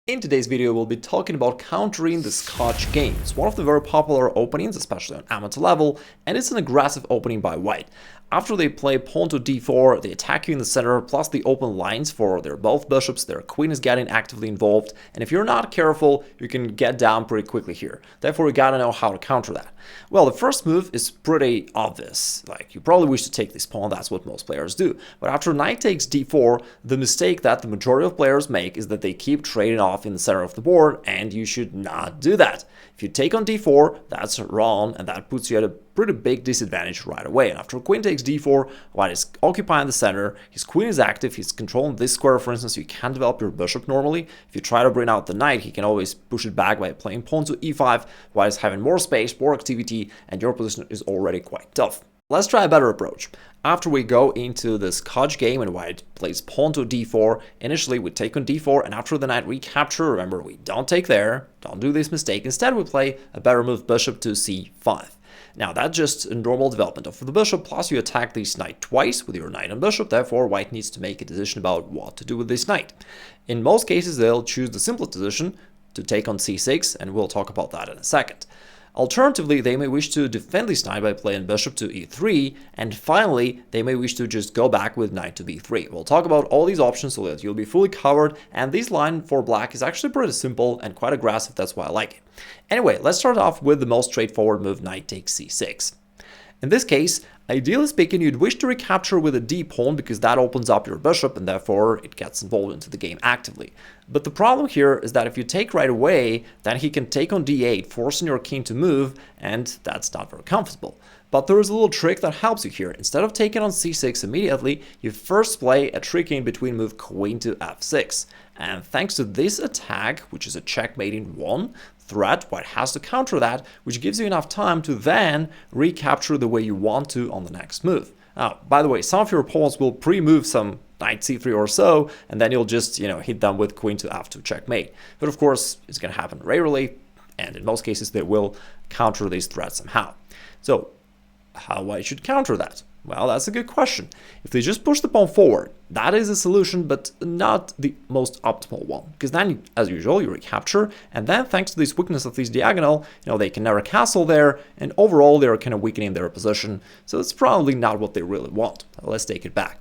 In today's video, we'll be talking about countering the Scotch Game. It's one of the very popular openings, especially on amateur level, and it's an aggressive opening by white. After they play pawn to d4, they attack you in the center, plus the open lines for their both bishops, their queen is getting actively involved, and if you're not careful, you can get down pretty quickly here. Therefore, you gotta know how to counter that. Well, the first move is pretty obvious. Like, you probably wish to take this pawn, that's what most players do. But after knight takes d4, the mistake that the majority of players make is that they keep trading off in the center of the board, and you should not do that. If you take on d4, that's wrong, and that puts you at a pretty big disadvantage right away. And after queen takes d4, white is occupying the center, his queen is active, he's controlling this square, for instance, you can't develop your bishop normally. If you try to bring out the knight, he can always push it back by playing pawn to e5, white is having more space, more activity, and your position is already quite tough. Let's try a better approach. After we go into the Scotch game and white plays pawn to d4, initially we take on d4, and after the knight recapture, remember we don't take there, don't do this mistake, instead we play a better move, bishop to c5. Now that's just a normal development of the bishop, plus you attack this knight twice with your knight and bishop, therefore white needs to make a decision about what to do with this knight. In most cases they'll choose the simplest decision, to take on c6, and we'll talk about that in a second. Alternatively, they may wish to defend this knight by playing bishop to e3, and finally, they may wish to just go back with knight to b3. We'll talk about all these options so that you'll be fully covered, and this line for black is actually pretty simple and quite aggressive, that's why I like it. Anyway, let's start off with the most straightforward move, knight takes c6. In this case, ideally speaking, you'd wish to recapture with a d-pawn because that opens up your bishop and therefore it gets involved into the game actively. But the problem here is that if you take right away, then he can take on d8, forcing your king to move, and that's not very comfortable. But there is a little trick that helps you here. Instead of taking on c6 immediately, you first play a tricky in-between move, queen to f6. And thanks to this attack, which is a checkmate in one threat, white has to counter that, which gives you enough time to then recapture the way you want to on the next move. Now, by the way, some of your opponents will pre-move some knight c3 or so, and then you'll just, hit them with queen to f2 checkmate. But of course, it's going to happen rarely, and in most cases, they will counter these threats somehow. So, how white should counter that? Well, that's a good question. If they just push the pawn forward, that is a solution, but not the most optimal one. Because then, as usual, you recapture, and then thanks to this weakness of this diagonal, they can never castle there, and overall they're kind of weakening their position, so it's probably not what they really want. Let's take it back.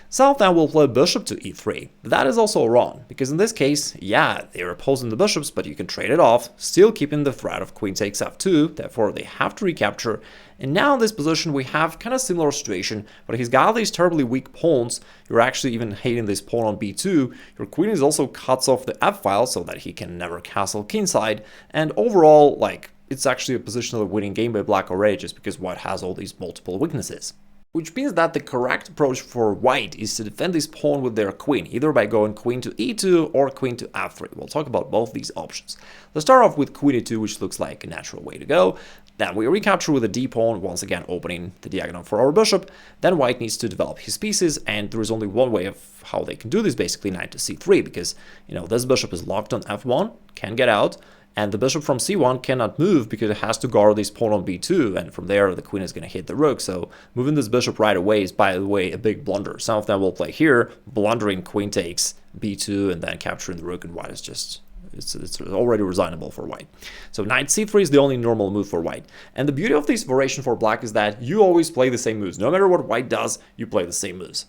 Some of them will play bishop to e3, but that is also wrong, because in this case, yeah, they're opposing the bishops, but you can trade it off, still keeping the threat of queen takes f2, therefore they have to recapture, and now in this position we have kind of similar situation, but he's got these terribly weak pawns, you're actually even hating this pawn on b2, your queen is also cuts off the f-file so that he can never castle kingside, and overall, it's actually a positionally winning game by black already just because white has all these multiple weaknesses. Which means that the correct approach for white is to defend this pawn with their queen, either by going queen to e2 or queen to f3. We'll talk about both these options. Let's start off with queen e2, which looks like a natural way to go. Then we recapture with a d-pawn, once again opening the diagonal for our bishop. Then white needs to develop his pieces, and there is only one way of how they can do this, basically knight to c3, because, this bishop is locked on f1, can't get out, and the bishop from c1 cannot move because it has to guard this pawn on b2, and from there the queen is going to hit the rook, so moving this bishop right away is, by the way, a big blunder. Some of them will play here, blundering queen takes b2 and then capturing the rook, and white is just, it's already resignable for white. So knight c3 is the only normal move for white. And the beauty of this variation for black is that you always play the same moves. No matter what white does, you play the same moves.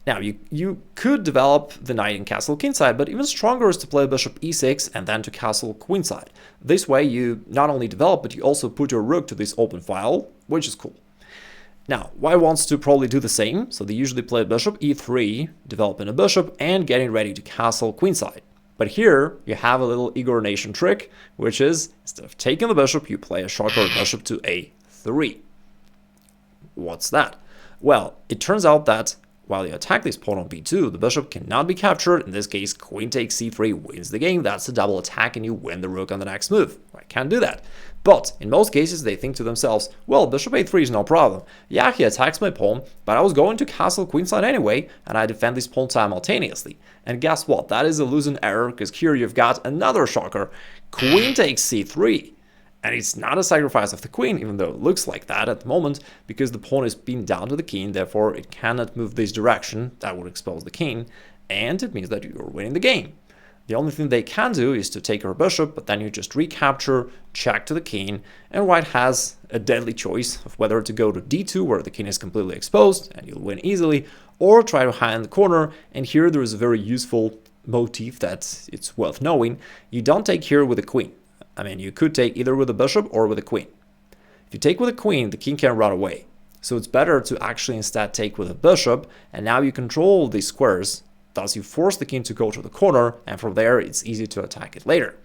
Now, you could develop the knight and castle kingside, but even stronger is to play bishop e6 and then to castle queenside. This way, you not only develop, but you also put your rook to this open file, which is cool. Now, white wants to probably do the same, so they usually play bishop e3, developing a bishop, and getting ready to castle queenside. But here, you have a little Igor Nation trick, which is, instead of taking the bishop, you play a shocker bishop to a3. What's that? Well, it turns out that while you attack this pawn on b2, the bishop cannot be captured. In this case, queen takes c3 wins the game. That's a double attack and you win the rook on the next move. I can't do that. But in most cases, they think to themselves, well, bishop a3 is no problem. Yeah, he attacks my pawn, but I was going to castle queenside anyway, and I defend this pawn simultaneously. And guess what? That is a losing error, because here you've got another shocker. Queen takes c3. And it's not a sacrifice of the queen, even though it looks like that at the moment, because the pawn is pinned down to the king, therefore it cannot move this direction. That would expose the king, and it means that you're winning the game. The only thing they can do is to take your bishop, but then you just recapture, check to the king, and white has a deadly choice of whether to go to d2, where the king is completely exposed, and you'll win easily, or try to hide in the corner, and here there is a very useful motif that it's worth knowing. You don't take here with the queen. I mean, you could take either with the bishop or with the queen. If you take with the queen, the king can run away. So it's better to actually instead take with a bishop, and now you control these squares. Thus, you force the king to go to the corner, and from there, it's easy to attack it later.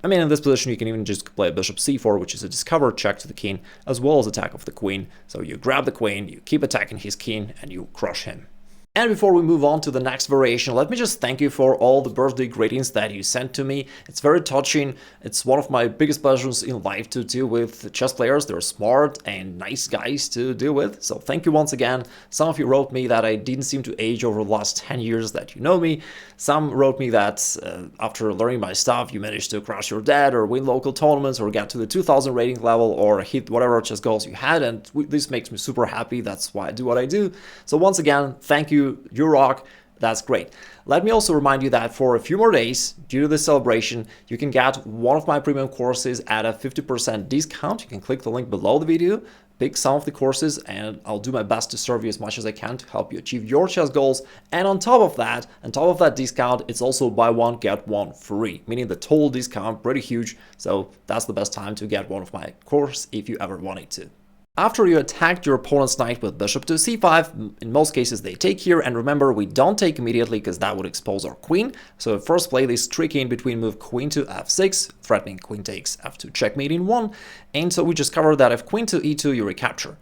I mean, in this position, you can even just play bishop c4, which is a discover check to the king, as well as attack of the queen. So you grab the queen, you keep attacking his king, and you crush him. And before we move on to the next variation, let me just thank you for all the birthday greetings that you sent to me. It's very touching. It's one of my biggest pleasures in life to deal with chess players. They're smart and nice guys to deal with. So thank you once again. Some of you wrote me that I didn't seem to age over the last 10 years that you know me. Some wrote me that after learning my stuff, you managed to crush your dad or win local tournaments or get to the 2000 rating level or hit whatever chess goals you had. And this makes me super happy. That's why I do what I do. So once again, thank you. You rock. That's great. Let me also remind you that for a few more days, due to this celebration, you can get one of my premium courses at a 50% discount. You can click the link below the video, pick some of the courses, and I'll do my best to serve you as much as I can to help you achieve your chess goals. And on top of that discount, it's also buy one, get one free, meaning the total discount, pretty huge. So that's the best time to get one of my courses if you ever wanted to. After you attacked your opponent's knight with bishop to c5, in most cases they take here, and remember, we don't take immediately because that would expose our queen. So first play this tricky in between move queen to f6, threatening queen takes f2 checkmating 1, and so we just covered that if queen to e2 you recapture.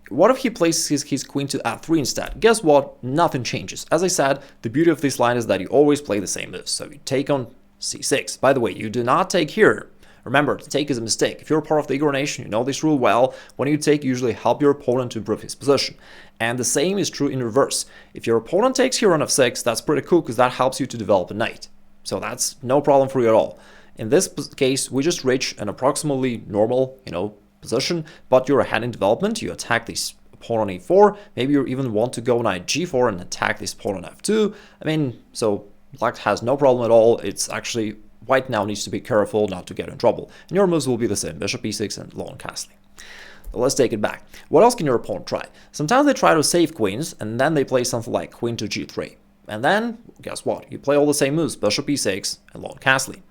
What if he places his queen to f3 instead? Guess what? Nothing changes. As I said, the beauty of this line is that you always play the same moves, so you take on c6. By the way, you do not take here. Remember, to take is a mistake. If you're part of the Igor Nation, you know this rule well. When you take, you usually help your opponent to improve his position. And the same is true in reverse. If your opponent takes here on f6, that's pretty cool because that helps you to develop a knight. So that's no problem for you at all. In this case, we just reach an approximately normal, position, but you're ahead in development. You attack this pawn on e4. Maybe you even want to go knight g4 and attack this pawn on f2. I mean, so black has no problem at all. It's actually white now needs to be careful not to get in trouble. And your moves will be the same, bishop e6 and lone castling. Let's take it back. What else can your opponent try? Sometimes they try to save queens, and then they play something like queen to g3. And then, guess what? You play all the same moves, bishop e6 and lone castling.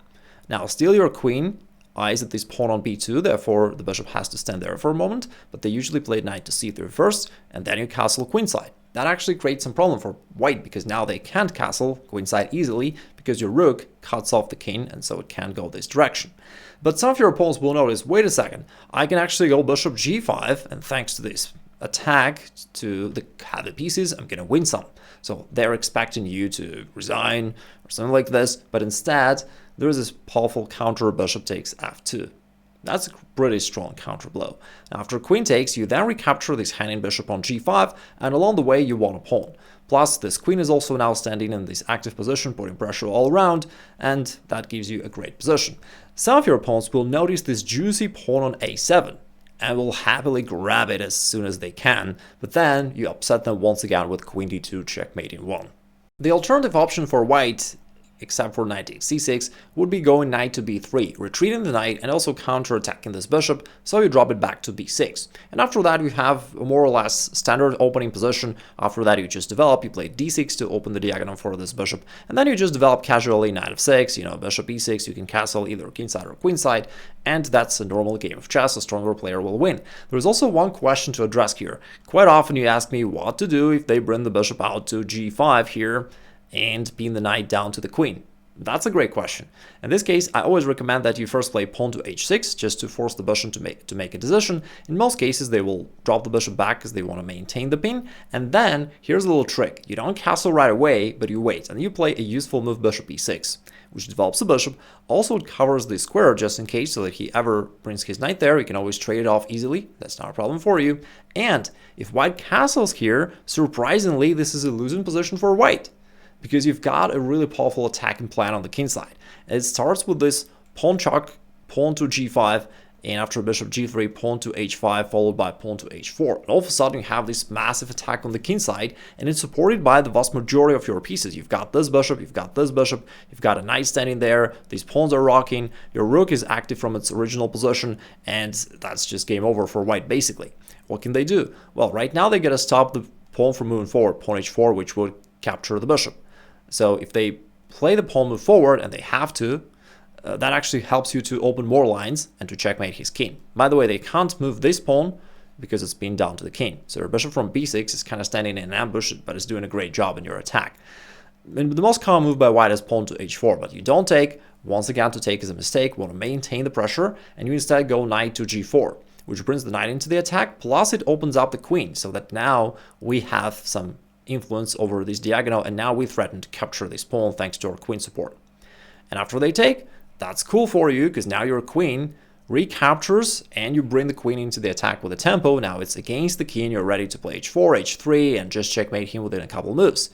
Now, steal your queen, eyes at this pawn on b2, therefore the bishop has to stand there for a moment, but they usually play knight to c3 first, and then you castle queenside. That actually creates some problem for white because now they can't castle queenside easily because your rook cuts off the king and so it can't go this direction. But some of your opponents will notice, wait a second, I can actually go bishop g5 and thanks to this attack to the heavy pieces, I'm going to win some. So they're expecting you to resign or something like this, but instead there is this powerful counter bishop takes f2. That's a pretty strong counter blow. After queen takes, you then recapture this hanging bishop on g5, and along the way you won a pawn. Plus, this queen is also now standing in this active position, putting pressure all around, and that gives you a great position. Some of your opponents will notice this juicy pawn on a7, and will happily grab it as soon as they can, but then you upset them once again with queen d2 checkmating 1. The alternative option for white, except for knight takes c6, would be going knight to b3, retreating the knight and also counter-attacking this bishop, so you drop it back to b6. And after that, you have a more or less standard opening position. After that, you just develop, you play d6 to open the diagonal for this bishop, and then you just develop casually knight f6, bishop e6, you can castle either kingside or queenside, and that's a normal game of chess. A stronger player will win. There's also one question to address here. Quite often you ask me what to do if they bring the bishop out to g5 here, and pin the knight down to the queen. That's a great question. In this case, I always recommend that you first play pawn to h6 just to force the bishop to make a decision. In most cases, they will drop the bishop back because they want to maintain the pin. And then here's a little trick. You don't castle right away, but you wait, and you play a useful move bishop e6, which develops the bishop. Also, it covers the square just in case, so that if he ever brings his knight there, you can always trade it off easily. That's not a problem for you. And if white castles here, surprisingly, this is a losing position for white, because you've got a really powerful attacking plan on the king side. It starts with this pawn chuck, pawn to g5, and after bishop g3, pawn to h5, followed by pawn to h4. And all of a sudden you have this massive attack on the king side, and it's supported by the vast majority of your pieces. You've got this bishop, you've got this bishop, you've got a knight standing there, these pawns are rocking, your rook is active from its original position, and that's just game over for white basically. What can they do? Well, right now they gotta stop the pawn from moving forward, pawn h4, which would capture the bishop. So if they play the pawn move forward, and they have to, that actually helps you to open more lines and to checkmate his king. By the way, they can't move this pawn because it's been down to the king. So your bishop from b6 is kind of standing in an ambush, but is doing a great job in your attack. And the most common move by white is pawn to h4, but you don't take. Once again, to take is a mistake. You want to maintain the pressure, and you instead go knight to g4, which brings the knight into the attack, plus it opens up the queen, so that now we have some influence over this diagonal, and now we threaten to capture this pawn thanks to our queen support. And after they take, that's cool for you, because now your queen recaptures and you bring the queen into the attack with a tempo. Now it's against the king, you're ready to play h4, h3, and just checkmate him within a couple moves.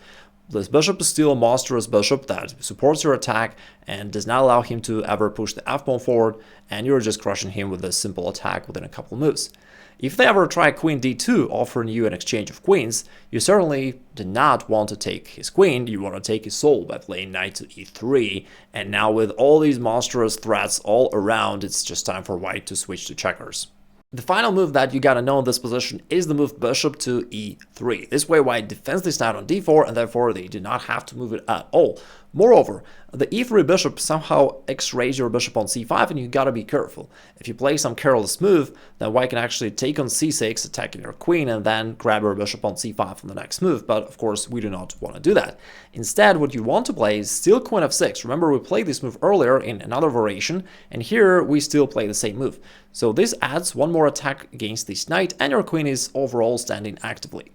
This bishop is still a monstrous bishop that supports your attack and does not allow him to ever push the f-pawn forward, and you're just crushing him with a simple attack within a couple moves. If they ever try queen d2, offering you an exchange of queens, you certainly do not want to take his queen, you want to take his soul by playing knight to e3, and now with all these monstrous threats all around, it's just time for white to switch to checkers. The final move that you gotta know in this position is the move bishop to e3. This way white defends this knight on d4, and therefore they do not have to move it at all. Moreover, the e3 bishop somehow x-rays your bishop on c5, and you gotta be careful. If you play some careless move, then white can actually take on c6, attacking your queen, and then grab your bishop on c5 on the next move, but of course we do not want to do that. Instead, what you want to play is still queen f6. Remember, we played this move earlier in another variation, and here we still play the same move. So this adds one more attack against this knight, and your queen is overall standing actively.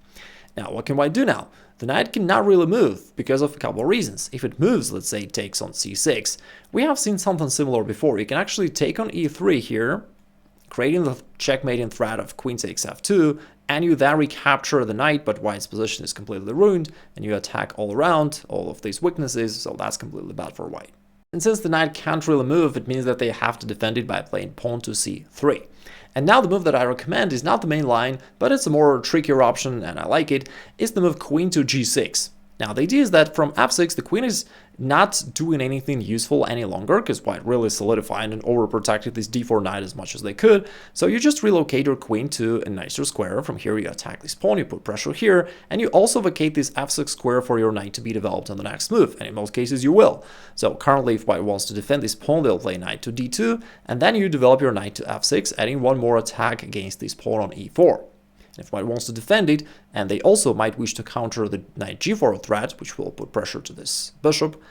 Now, what can white do now? The knight cannot really move because of a couple of reasons. If it moves, let's say it takes on c6, we have seen something similar before. You can actually take on e3 here, creating the checkmating threat of queen takes f2, and you then recapture the knight, but white's position is completely ruined, and you attack all around, all of these weaknesses, so that's completely bad for white. And since the knight can't really move, it means that they have to defend it by playing pawn to c3. And now the move that I recommend is not the main line, but it's a more trickier option, and I like it, is the move queen to g6. Now the idea is that from f6 the queen is not doing anything useful any longer, because white really solidified and overprotected this d4 knight as much as they could, so you just relocate your queen to a nicer square. From here you attack this pawn, you put pressure here, and you also vacate this f6 square for your knight to be developed on the next move, and in most cases you will. So currently if white wants to defend this pawn, they'll play knight to d2, and then you develop your knight to f6, adding one more attack against this pawn on e4. If white wants to defend it, and they also might wish to counter the knight g4 threat, which will put pressure to this bishop,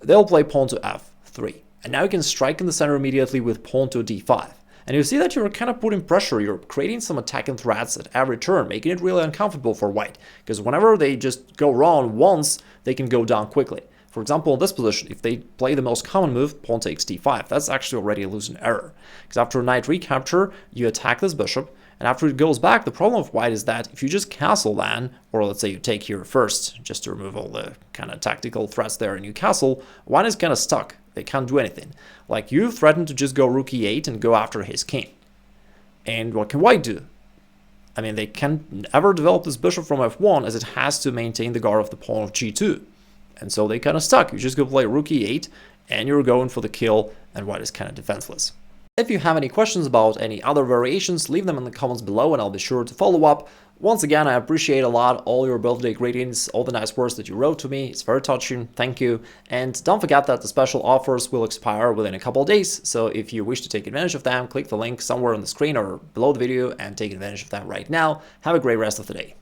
they'll play pawn to f3. And now you can strike in the center immediately with pawn to d5. And you see that you're kind of putting pressure, you're creating some attacking threats at every turn, making it really uncomfortable for white, because whenever they just go wrong once, they can go down quickly. For example, in this position, if they play the most common move, pawn takes d5, that's actually already a losing error. Because after a knight recapture, you attack this bishop, and after it goes back, the problem of white is that if you just castle then, or let's say you take here first, just to remove all the kind of tactical threats there and you castle, white is kind of stuck. They can't do anything. Like, you threaten to just go rook e8 and go after his king. And what can white do? I mean, they can't ever develop this bishop from f1, as it has to maintain the guard of the pawn of g2. And so they kind of stuck. You just go play rook e8, and you're going for the kill, and white is kind of defenseless. If you have any questions about any other variations, leave them in the comments below and I'll be sure to follow up. Once again, I appreciate a lot all your birthday greetings, all the nice words that you wrote to me. It's very touching, thank you. And don't forget that the special offers will expire within a couple of days, so if you wish to take advantage of them, click the link somewhere on the screen or below the video and take advantage of them right now. Have a great rest of the day.